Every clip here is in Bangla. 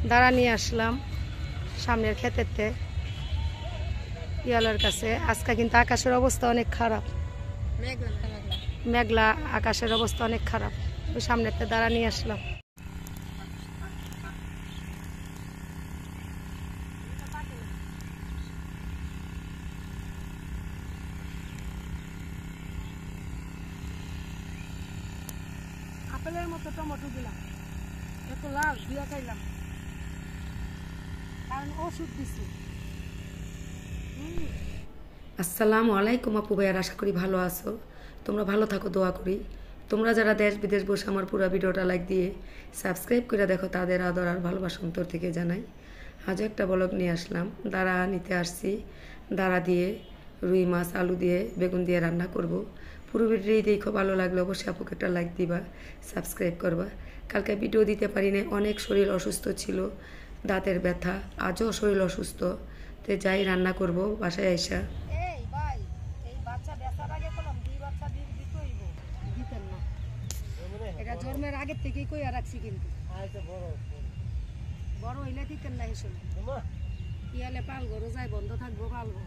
দাঁড়া নিয়ে আসলাম সামনের ক্ষেতেতে ইয়ালার কাছে। আজকে কিন্তু আকাশের অবস্থা অনেক খারাপ, মেঘলা আকাশের অবস্থা অনেক খারাপ। ওই সামনেতে দাঁড়া নিয়ে আসলাম। আপেলের মতো টমেটো দিলাম, এত লাল দিয়া খাইলাম কারণ ওষুধ দিছি। আসসালামু আলাইকুম আপু ভাইয়ার, আশা করি ভালো আছো। তোমরা ভালো থাকো, দোয়া করি। তোমরা যারা দেশ বিদেশ বসে আমার পুরো ভিডিওটা লাইক দিয়ে সাবস্ক্রাইব করে দেখো, তাদের আদর আর ভালোবাসা অন্তর থেকে জানাই। আজও একটা ব্লগ নিয়ে আসলাম। দাঁড়া নিতে আসছি, দাঁড়া দিয়ে রুই মাছ আলু দিয়ে বেগুন দিয়ে রান্না করব। পুরো ভিডিওই দেখো, ভালো লাগলে অবশ্যই আপুকে একটা লাইক দিবা, সাবস্ক্রাইব করবা। কালকে ভিডিও দিতে পারি না, অনেক শরীর অসুস্থ ছিল, দাঁতের ব্যথা, আজও শরীর অসুস্থ। তো যাই রান্না করব বাসায় আইসা। এটা জন্মের আগের থেকেই কইয়া রাখছি, কিন্তু বড় হইলে দিতেন না। হিসেবে ইয়ালে পালবো, রোজায় বন্ধ থাকবো, পালবো।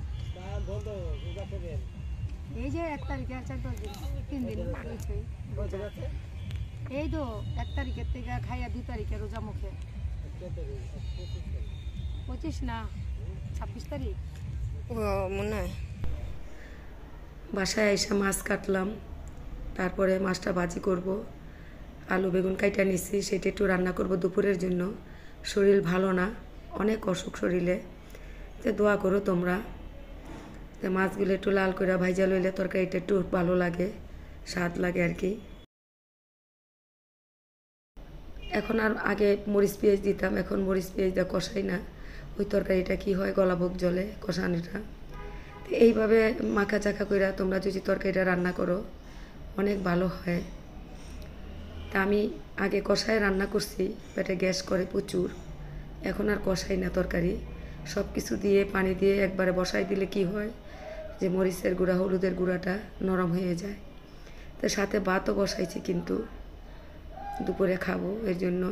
এই যে 1 তারিখে 4-5 দিন 3 দিন এই তো 1 তারিখের থেকে খাইয়া 2 তারিখে রোজা মুখে। 25 না 26 তারিখ মনে হয়। বাসায় এসে মাছ কাটলাম, তারপরে মাছটা ভাজি করব। আলু বেগুন কাইটা নিছি, সেটা একটু রান্না করব দুপুরের জন্য। শরীর ভালো না, অনেক অসুখ শরীরে, তো দোয়া করো তোমরা। তো মাছগুলো একটু লাল করে ভাইজা লইলে তরকারিটা একটু ভালো লাগে, স্বাদ লাগে আর কি। এখন আর আগে মরিচ পেঁয়াজ দিতাম, এখন মরিচ পেঁয়াজ দিয়ে কষাই না। ওই তরকারিটা কি হয়, গলাভোগ জলে কষানিটা। তো এইভাবে মাখা চাখা করে তোমরা যদি তরকারিটা রান্না করো অনেক ভালো হয়। তা আমি আগে কষায় রান্না করছি, পেটে গ্যাস করে প্রচুর। এখন আর কষাই না তরকারি, সব কিছু দিয়ে পানি দিয়ে একবারে বসাই দিলে কি হয় যে মরিচের গুঁড়া হলুদের গুঁড়াটা নরম হয়ে যায়। তো সাথে ভাতও বসাইছি, কিন্তু দুপুরে খাবো এর জন্য।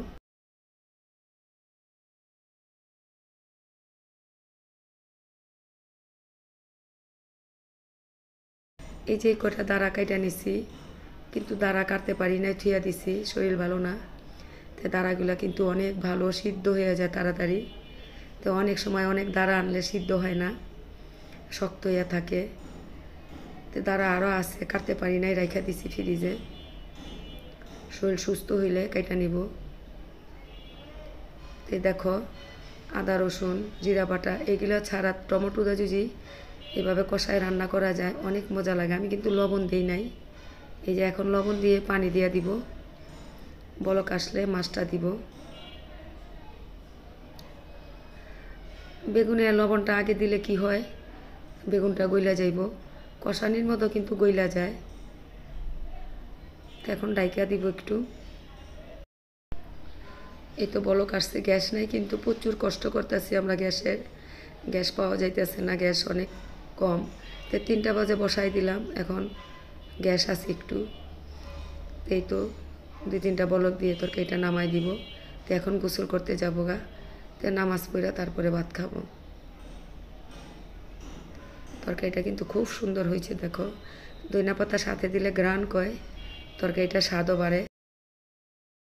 এই যে কটা দাঁড়া কাইটা নিছি, কিন্তু দাঁড়া কাটতে পারি না, থুয়া দিছি, শরীর ভালো না। তো দাঁড়াগুলো কিন্তু অনেক ভালো সিদ্ধ হয়ে যায় তাড়াতাড়ি। তো অনেক সময় অনেক দাঁড়া আনলে সিদ্ধ হয় না, শক্ত হয়ে থাকে। তো দাঁড়া আরও আছে, কাটতে পারি নাই, রাইখা দিছি ফ্রিজে। শরীর সুস্থ হইলে কাইটা নিব। তো দেখো আদা রসুন জিরা বাটা এগুলো ছাড়া টমেটো দা যদি এভাবে কষায় রান্না করা যায় অনেক মজা লাগে। আমি কিন্তু লবণ দিই নাই, এই যে এখন লবণ দিয়ে পানি দিয়ে দিব, বলক আসলে মাছটা দিব। বেগুনে লবণটা আগে দিলে কি হয়, বেগুনটা গইলা যাইব, কষানির মতো কিন্তু গইলা যায়। তো এখন ডাইকা দিব একটু। এই তো বলক আসছে, গ্যাস নাই, কিন্তু প্রচুর কষ্ট করতেছি আমরা, গ্যাস পাওয়া যাইতেছে না, গ্যাস অনেক কম। তো 3টা বাজে বসাই দিলাম, এখন গ্যাস আছে একটু। এই তো 2-3টা বলক দিয়ে তরকারিটা নামাই দিব। তো এখন গোসল করতে যাবো গা, তো নামাজ পড়া তারপরে ভাত খাবো। তরকারিটা কিন্তু খুব সুন্দর হয়েছে, দেখো ধনিয়া পাতা সাথে দিলে গ্রান কয়, তরকারিটা স্বাদও বাড়ে।